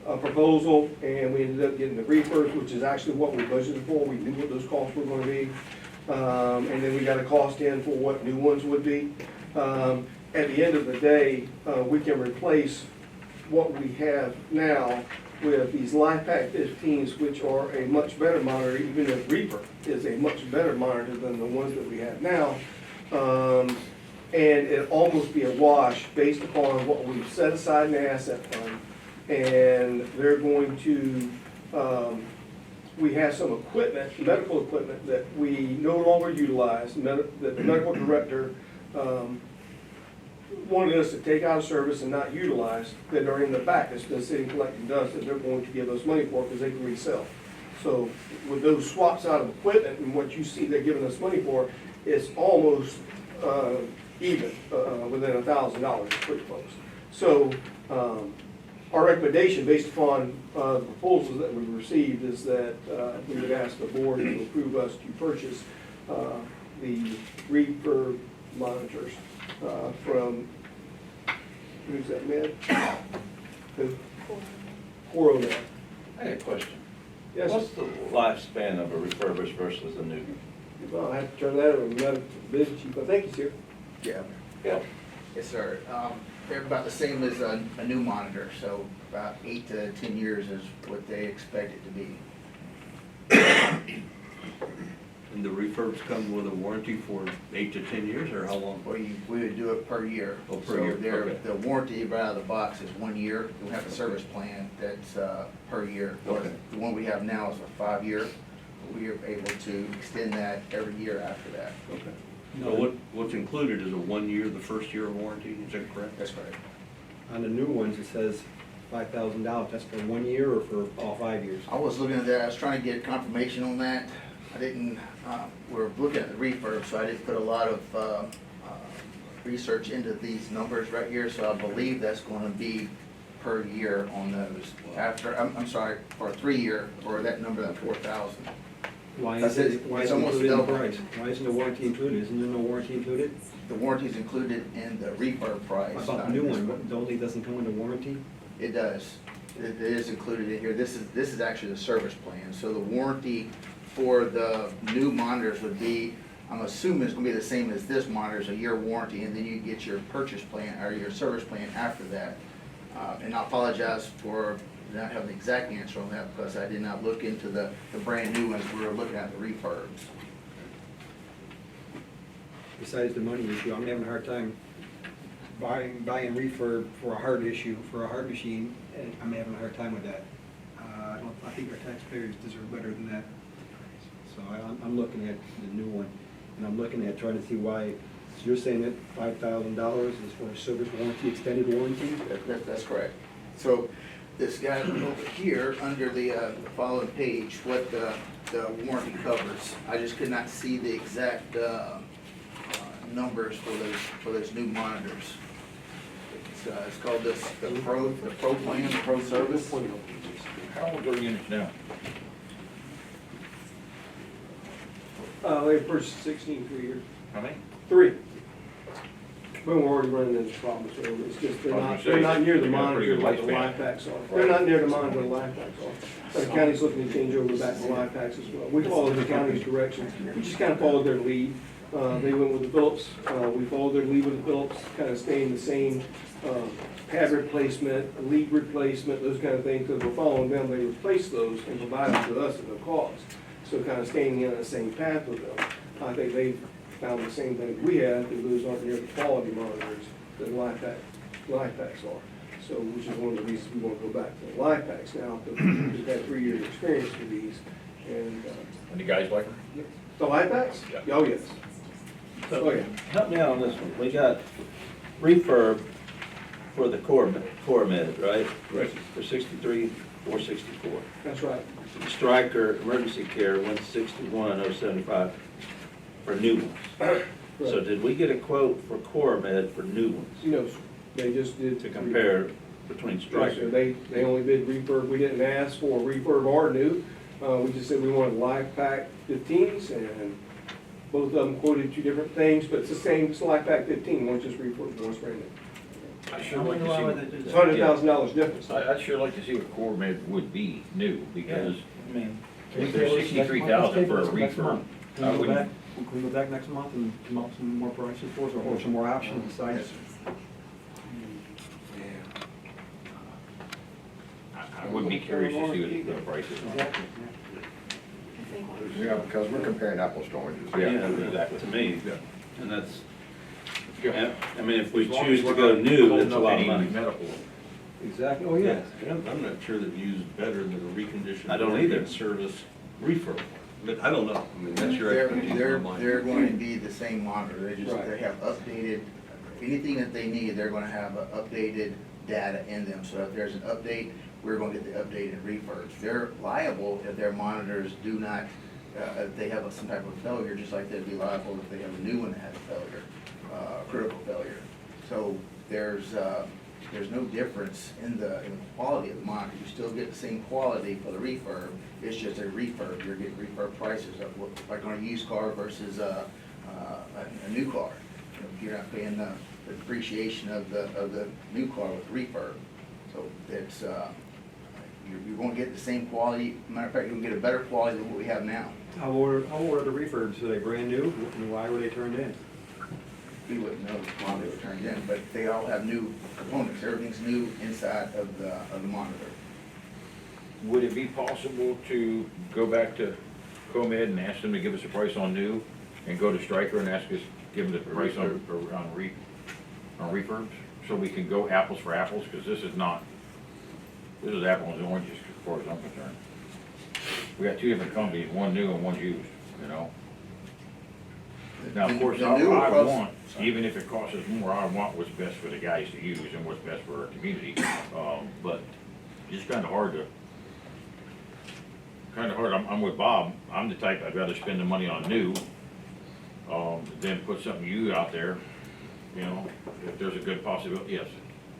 a proposal, and we ended up getting the refurbs, which is actually what we budgeted for. We knew what those costs were gonna be. And then we got a cost in for what new ones would be. At the end of the day, we can replace what we have now with these LifePak 15s, which are a much better monitor, even if Reaper is a much better monitor than the ones that we have now. And it'd almost be a wash based upon what we've set aside in the asset fund. And they're going to, we have some equipment, medical equipment that we no longer utilize, that the medical director wanted us to take out of service and not utilize, that are in the back, that's been sitting collecting dust, that they're going to give us money for because they can resell. So with those swaps out of equipment and what you see they're giving us money for, it's almost even, within $1,000, pretty close. So our recommendation, based upon the proposals that we received, is that we would ask the board to approve us to purchase the refurb monitors from, who's that, Med? Coronet. I had a question. Yes, What's the lifespan of a refurbished versus a new? well, I have to turn that over to the business chief. I think he's here. Yeah, Yeah. yes, sir. They're about the same as a new monitor, so about 8 to 10 years is what they expect it to be. And the refurbs come with a warranty for 8 to 10 years, or how long? We would do it per year. Oh, per year, So okay. the warranty right out of the box is 1 year. We have a service plan that's per year. Okay. The one we have now is a 5-year. We are able to extend that every year after that. Okay. So what's included is a 1 year, the first year of warranty, is that correct? That's right. On the new ones, it says $5,000. That's for 1 year or for all 5 years? I was looking at that, I was trying to get confirmation on that. I didn't, we're looking at the refurb, so I didn't put a lot of research into these numbers right here, so I believe that's gonna be per year on those. After, I'm sorry, for a 3-year, or that number, that 4,000. Why That's is it. it, why It's is it almost included in the double. price? Why isn't the warranty included? Isn't there no warranty included? The warranty's included in the refurb price. I thought the new one, only doesn't come with a warranty? It does. It is included in here. This is actually the service plan. So the warranty for the new monitors would be, I'm assuming it's gonna be the same as this monitor's, a year warranty, and then you get your purchase plan, or your service plan after that. And I apologize for not having the exact answer on that, because I did not look into the brand new ones. We were looking at the refurbs. Besides the money issue, I'm having a hard time buying refurb for a heart issue, for a heart machine, and I'm having a hard time with that. I think our taxpayers deserve better than that. So I'm looking at the new one, and I'm looking at trying to see why, so you're saying that $5,000 is for a service warranty, extended warranty? That's correct. So this guy over here, under the following page, what the warranty covers. I just could not see the exact numbers for those new monitors. It's called the Pro plan, the Pro service. How old are units now? They purchased 16 for a year. How many? 3. But we're already running into problems, so it's just, they're not near the monitor like the live packs are. They're not near the monitor the live packs are. The county's looking to change over back to live packs as well. We followed the county's directions. We just kind of followed their lead. They went with the Phillips. We followed their lead with the Phillips, kind of staying the same pad replacement, lead replacement, those kind of things. Because we're following them, they replace those and provide them to us at no cost. So kind of staying in the same path with them. I think they've found the same thing we had, that those aren't near the quality monitors that life packs are. So, which is one of the reasons we want to go back to the life packs now, because we've had 3 years experience with these, and, And the guys like them? the life packs? Yeah. Oh, yes. Oh, yeah. Help me out on this one. We got refurb for the core med, right? Right. For 63, 464. That's right. Stryker emergency care, 161,075 for new ones. So did we get a quote for core med for new ones You know, they just did. to compare between Right, so Stryker? they only bid refurb, we didn't ask for refurb or new, we just said we wanted life pack 15s, and both of them quoted two different things, but it's the same, it's life pack 15, one's just refurb, one's brand new. I sure like to see. It's $100,000 difference. I'd sure like to see what core med would be new, because I mean, if there's 63,000 for a Next refurb, month. I Can we go wouldn't, back, can we go back next month and come up with some more prices for us, or some more options besides? I would be curious to see what the price is. Exactly, Yeah, because we're comparing apples to oranges. yeah, exactly. to me, Yeah. and that's, Yeah. I mean, if we As long choose as to we're go not new, holding it's a up lot of any money. Medical. exactly, oh, yeah. I'm not sure that used better than a reconditioned. I don't either. Service refurb, but I don't know, I mean, that's your expertise, not mine. They're going to be the same monitor, they Right. have updated, anything that they need, they're gonna have updated data in them. So if there's an update, we're gonna get the updated refurbs. They're liable if their monitors do not, if they have some type of failure, just like they'd be liable if they have a new one that has a failure, critical failure. So there's no difference in the quality of the monitor. You still get the same quality for the refurb, it's just a refurb. You're getting refurb prices of like on a used car versus a new car. You know, you're not paying the depreciation of the new car with refurb. So it's, you're gonna get the same quality. Matter of fact, you're gonna get a better quality than what we have now. How old are the refurbs? Are they brand new? And why were they turned in? We wouldn't know why they were turned in, but they all have new components. Everything's new inside of the monitor. Would it be possible to go back to COMED and ask them to give us a price on new, and go to Stryker and ask us, give them the price on refurbs? So we can go apples for apples, because this is apples and oranges as far as I'm concerned. We got two different companies, one new and one used, you know? Now, of course, The I new across- want, even if it costs us more, I want what's best for the guys to use and what's best for our community. But it's kinda hard, I'm with Bob, I'm the type, I'd rather spend the money on new, than put something new out there, you know, if there's a good possibility, yes.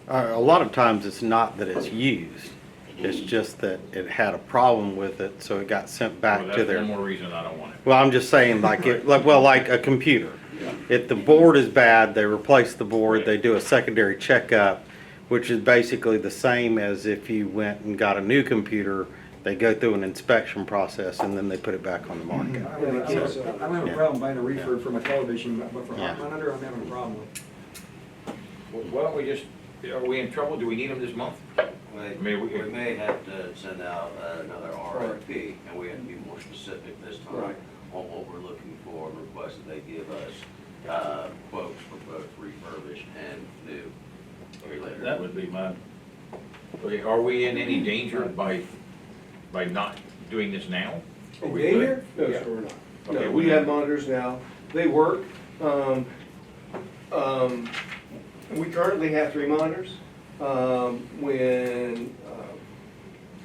A lot of times it's not that it's used, it's just that it had a problem with it, so it got sent back Well, to that's their. one more reason I don't want it. Well, I'm just saying, like, like a computer. If the board is bad, they replace the board, they do a secondary checkup, which is basically the same as if you went and got a new computer. They go through an inspection process and then they put it back on the market. I don't have a problem buying a refurb for my television, but for a Yeah. monitor, I'm having a problem with. Well, why don't we just, are we in trouble? Do we need them this month? We may have to send out another RFP, and we have to be more specific this time Right. on what we're looking for, and request that they give us quotes for both refurbished and new. Later. that would be my, Okay, are we in any danger by not doing this now? Are In we danger? No, good? sir, we're not. Okay, No, we have monitors now, they work. We currently have 3 monitors. When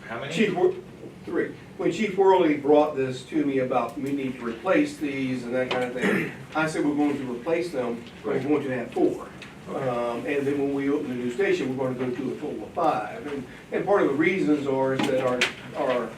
How many? Chief, 3. When Chief Worley brought this to me about we need to replace these and that kind of thing, I said we're going to replace them, but we're going to have 4. And then when we open the new station, we're going to go to a total of 5. And part of the reasons are is that our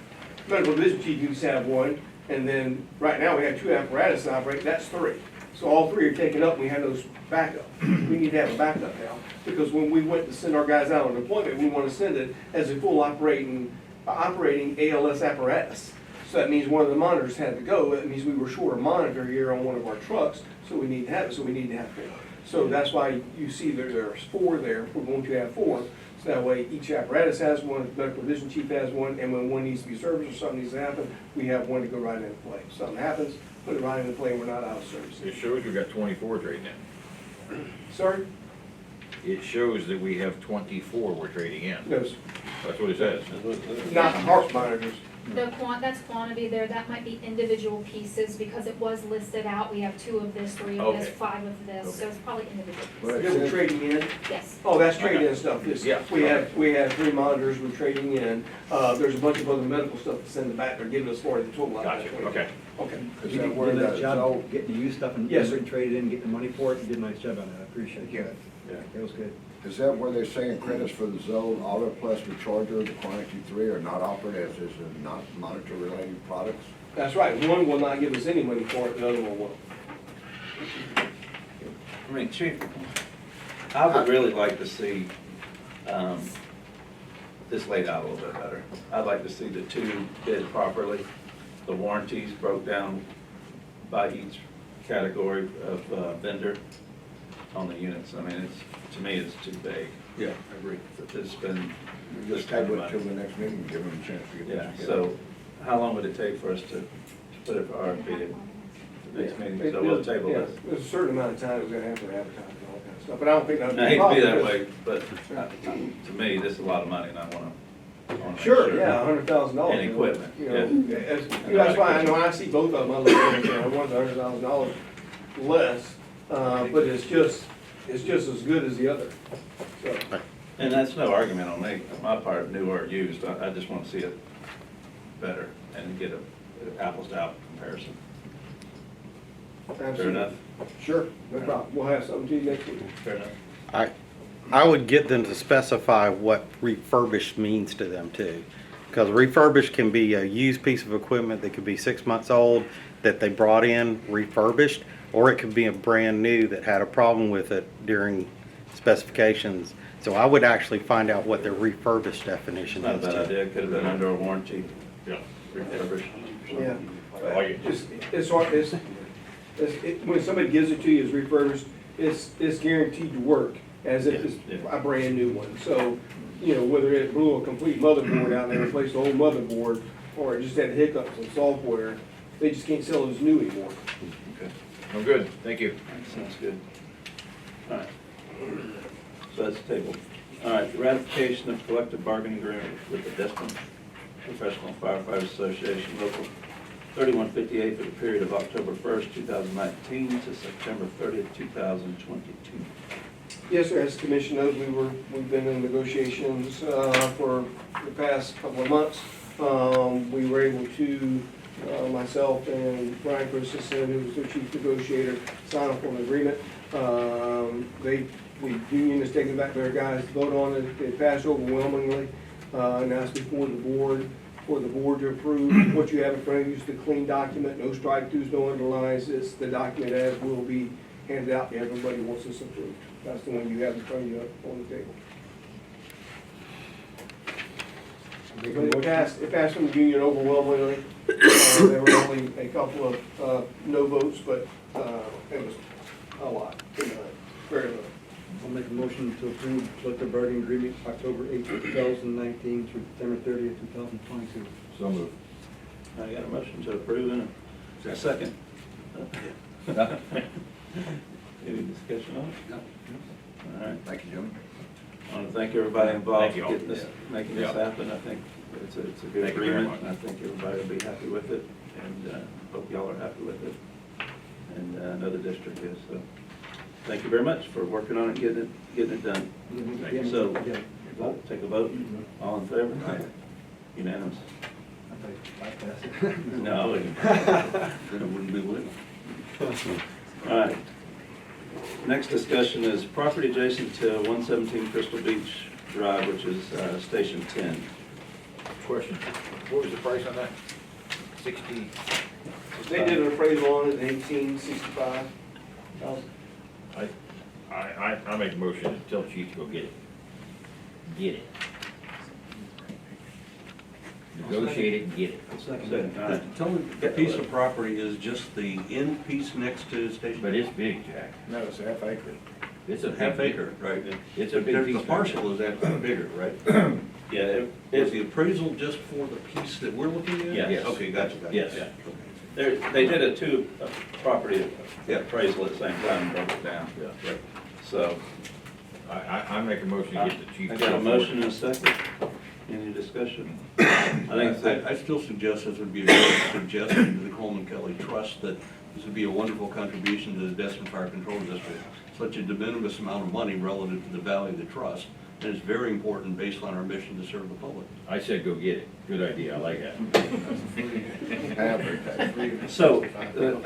medical division chief used to have 1, and then right now we have 2 apparatus operating, that's 3. So all 3 are taken up, we have those backup. We need to have a backup now, because when we went to send our guys out on deployment, we want to send it as a full operating ALS apparatus. So that means one of the monitors had to go, that means we were short a monitor here on one of our trucks, so we need to have it, so we need to have 4. So that's why you see there's 4 there, we're going to have 4. So that way each apparatus has one, the medical division chief has one, and when one needs to be serviced or something needs to happen, we have one to go right into play. If something happens, put it right in the plan, we're not out of service. It shows we got 24 trading in. Sorry? It shows that we have 24 we're trading in. No, sir. That's what it says. Not the harp monitors. That's quantity there, that might be individual pieces, because it was listed out, we have 2 of this, 3 of this, Okay. 5 of this, so it's probably individual Well, pieces. That we're trading in? Yes. Oh, that's trading in stuff, yes. Yeah. We have 3 monitors we're trading in. There's a bunch of other medical stuff that's in the back, they're giving us for the total. out of Gotcha, that. okay. Okay. Is You that did where a nice the job Zoll, getting the used stuff and Yes, sir. traded in, getting the money for it, you did a nice job on that, I appreciate yeah, it. Yeah. It was good. is that where they're saying credits for the Zoll Auto Plus, the Charger, the Quantity 3 are not offered as is a not monitor-related products? That's right. One will not give us any money for it, the other one will. I mean, Chief, I would really like to see this laid out a little bit better. I'd like to see the 2 bid properly, the warranties broke down by each category of vendor on the units. I mean, to me, it's too vague. Yeah, I agree. It's been Just table it till the next meeting, and give them a chance to get Yeah, this together. so how long would it take for us to put it for RFP at the next meeting? So we'll table Yeah, this. there's a certain amount of time we're gonna have to advertise and all that kind of stuff, but I don't think that would I be hate a to be problem. that way, but to me, this is a lot of money and I wanna make Sure, yeah, $100,000. And equipment, You know, that's why, I know, when I see both of them, I look at it, you know, one's $100,000 less, but it's just as good as the other, so. And that's no argument on my part, new or used. I just want to see it better and get a apples to apples comparison. Fair Absolutely. enough? Sure, no problem, we'll have something to you next week. Fair enough. I would get them to specify what refurbished means to them too. Because refurbished can be a used piece of equipment that could be 6 months old that they brought in refurbished, or it could be a brand new that had a problem with it during specifications. So I would actually find out what their refurbished It's definition not a is. bad too. idea. It could have been under a warranty, Yeah. refurbished. Yeah. I like it. It's hard, when somebody gives it to you as refurbished, it's guaranteed to work as if it's Yeah, a brand new one. So, you know, whether it blew a complete motherboard out and they replaced the whole motherboard, or it just had hiccups in software, they just can't sell it as new anymore. Okay. I'm good, thank you. Sounds good. All right. So that's tabled. All right, ratification of collective bargaining agreement with the Destin Professional Firefighters Association, Local 3158, for the period of October 1st, 2019 to September 30th, 2022. Yes, sir, as the commission knows, we've been in negotiations for the past couple of months. We were able to, myself and Brian Christensen, who was the chief negotiator, sign up on an agreement. The union has taken it back to their guys to vote on it. It passed overwhelmingly, and that's before the board, for the board to approve. What you have in front of you is the clean document, no strike-throughs, no underlines. It's the document as will be handed out to everybody once it's approved. That's the one you have in front of you on the table. But it passed from the union overwhelmingly. There were only a couple of no votes, but it was a lot, very little. I'll make a motion to approve collective bargaining agreement October 8th, 2019 through September 30th, 2022. So moved. I got a motion to approve and a second. Any discussion on it? No. All right. Thank you, gentlemen. I want to thank everybody involved Thank you in all. getting this, making this Yeah. happen. I think it's a good Thank you very agreement, much. and I think everybody will be happy with it, and hope y'all are happy with it. And I know the district is, so thank you very much for working on it, getting it done. Thank you. So, Yeah. vote, take a vote, all in favor? Unanimous. I thought you bypassed it. No, I wouldn't. Then it wouldn't be legal. All right. Next discussion is property adjacent to 117 Crystal Beach Drive, which is Station 10. Question, what was the price on that? 60? They did an appraisal on it, 1865. I make a motion to tell Chief to go get it. Get it. Negotiate it and get it. Second, all right. Tell me, the piece of property is just the end piece next to the station? But it's big, Jack. No, it's a half acre. It's a Half big- acre, right? It's a big piece. The parcel is actually bigger, right? Yeah, Is the appraisal just for the piece that we're looking at? Yes. Okay, gotcha. Yes. Yeah. They did a property appraisal at the same time, and broke it down. Yeah. So, I make a motion to get the chief. I got a motion and a second. Any discussion? I think I still suggest this would be a good suggestion to the Coleman Kelly Trust that this would be a wonderful contribution to the Destin Fire Control District. Such a de minimis amount of money relative to the value of the trust, and it's very important based on our mission to serve the public. I said go get it. Good idea, I like that. so,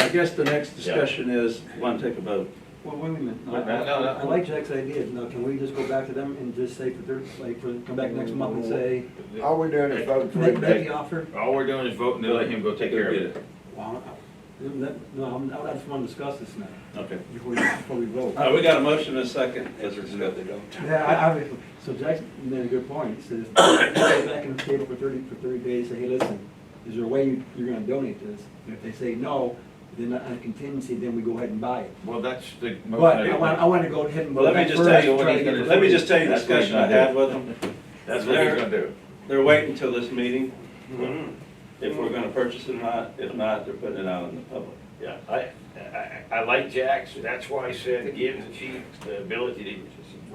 I guess the next discussion is, want to take a vote? Well, wait a minute. No, no. I like Jack's idea. Now, can we just go back to them and just say come back next month and say, All we're doing is voting for make it. the offer? All we're doing is voting to let him go take care of it. Well, I just want to discuss this now, Okay. before we vote. We got a motion and a second. As we're Yeah, so Jack's made a good point. He says, go back in the table for 30 days, say, hey, listen, is there a way you're gonna donate this? And if they say no, then on a contingency, then we go ahead and buy it. Well, that's the motion. But I want to go ahead and. Well, let me just tell you what he's gonna, let me just tell you the That's what he's discussion I gonna had do. with them. That's what he's gonna do. They're waiting until this meeting, if we're gonna purchase it or not. If not, they're putting it out in the public. Yeah, I like Jack's, that's why I said give the chief the ability to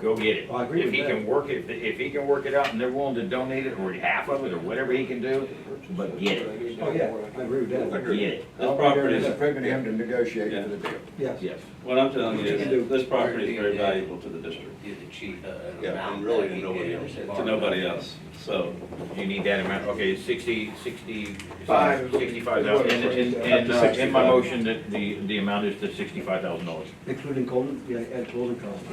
go get it. Oh, I agree If with he that. can work it, if he can work it out and they're willing to donate it, or half of it, or whatever he can do, but get it, Oh, yeah, I agree with that. get it. This All we're property doing is is, approving him to negotiate for the deal. Yes. Yes. what I'm telling you is, this property is very valuable to the district, Give the chief an Yeah, amount and really that to he nobody can else. to nobody else. So, You need that amount, okay, 65,000. Five. And in my motion, that the amount is to $65,000. Including Colton, yeah, add closing costs.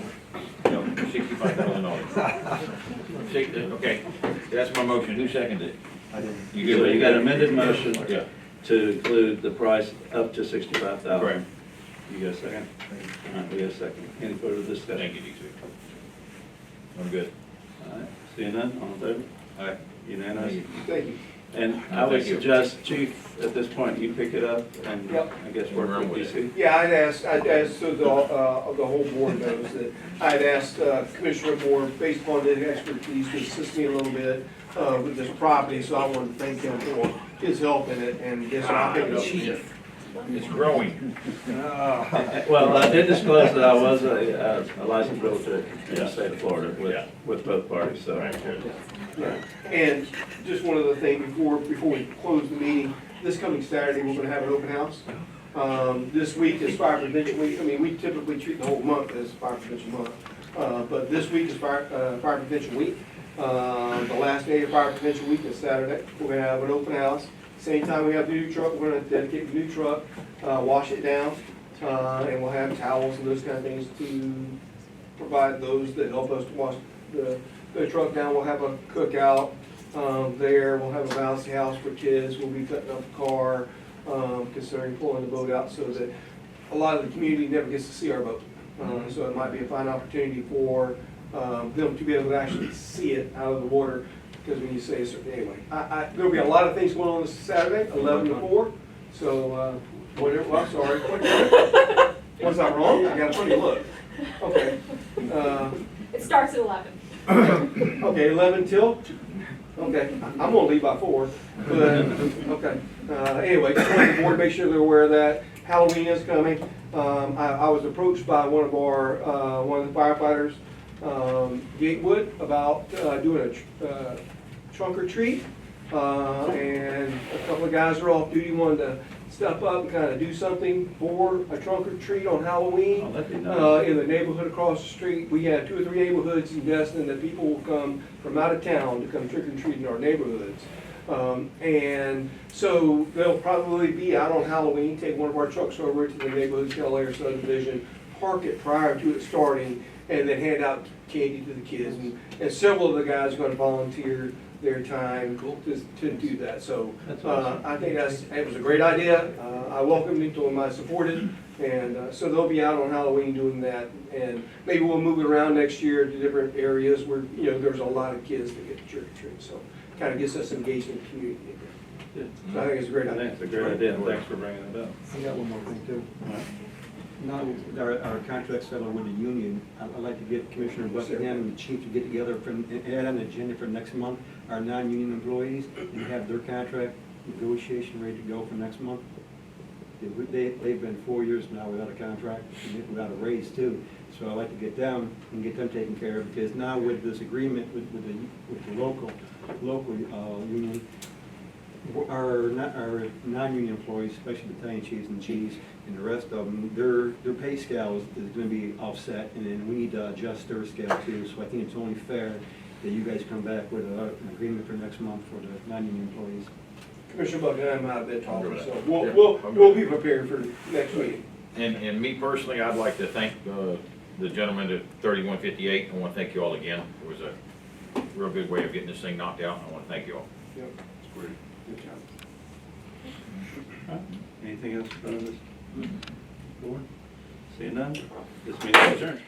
No, $65,000. Okay, that's my motion, who seconded it? I didn't. so you got an amended motion Yeah. to include the price up to $65,000. Correct. You got a second? All right, we got a second. Any further discussion? Thank you, DC. I'm good. All right, seeing none, all in favor? Aye. Unanimous? Thank you. And I would Thank you. suggest, Chief, at this point, you pick it up and Yep. I guess work Run with with DC. Yeah, I'd asked, so the whole board knows that, I'd asked Commissioner Moore, based upon his expertise, to assist me a little bit with this property, so I wanted to thank him for his help in it, and this, I'll pick it up. Chief. It's growing. Well, I did disclose that I was a licensed realtor in the state of Florida Yeah. with both parties, so. Yeah. And just one other thing before we close the meeting, this coming Saturday, we're gonna have an open house. This week is Fire Prevention Week. I mean, we typically treat the whole month as Fire Prevention Month. But this week is Fire Prevention Week. The last day of Fire Prevention Week is Saturday. We're gonna have an open house. Same time we have the new truck, we're gonna dedicate the new truck, wash it down, and we'll have towels and those kind of things to provide those that help us to wash the truck down. We'll have a cookout there. We'll have a bouncy house for kids. We'll be cutting up the car, considering pulling the boat out so that a lot of the community never gets to see our boat. So it might be a fine opportunity for them to be able to actually see it out of the water. Because when you say, anyway, there'll be a lot of things going on this Saturday, 11 to 4. So, whatever, well, I'm sorry. Was I wrong? I got a funny look. Okay. It starts at 11. Okay, 11 till? Okay, I'm gonna leave by 4, but, okay. Anyway, just wanted the board to make sure they're aware of that. Halloween is coming. I was approached by one of the firefighters, Gatewood, about doing a trunk or treat. And a couple of guys are off duty, wanted to step up and kind of do something for a trunk or treat on Halloween. Oh, that'd be nice. In the neighborhood across the street. We have 2 or 3 neighborhoods in Destin that people will come from out of town to come trick or treat in our neighborhoods. And so they'll probably be out on Halloween, take one of our trucks over to the neighborhood Keller subdivision, park it prior to it starting, and then hand out candy to the kids. And several of the guys are going to volunteer their time to do that. So I think it was a great idea. I welcomed it, told them I supported, and so they'll be out on Halloween doing that. And maybe we'll move it around next year to different areas where there's a lot of kids that get to trick or treat. So kind of gets us engaged in the community. So I think it's a great I idea. think it's a great idea, and thanks for bringing it up. I got one more thing too. Now, our contract's settled with the union, I'd like to get Commissioner Buckingham and the chief to get together and add on the agenda for next month, our non-union employees, and have their contract negotiation ready to go for next month. They've been 4 years now without a contract, and without a raise too. So I'd like to get them and get them taken care of, because now with this agreement with the local union, our non-union employees, especially battalion chiefs and chiefs and the rest of them, their pay scale is gonna be offset, and then we need to adjust their scale too. So I think it's only fair that you guys come back with an agreement for next month for the non-union employees. Commissioner Buckner, I'm out of bed talking, I'll so go we'll, with that. we'll be prepared for next week. And me personally, I'd like to thank the gentleman at 3158. I want to thank you all again. It was a real good way of getting this thing knocked out. I want to thank you all. Yep. It's great. Good job. All right. Anything else in front of this board? Seeing none, this meeting is adjourned.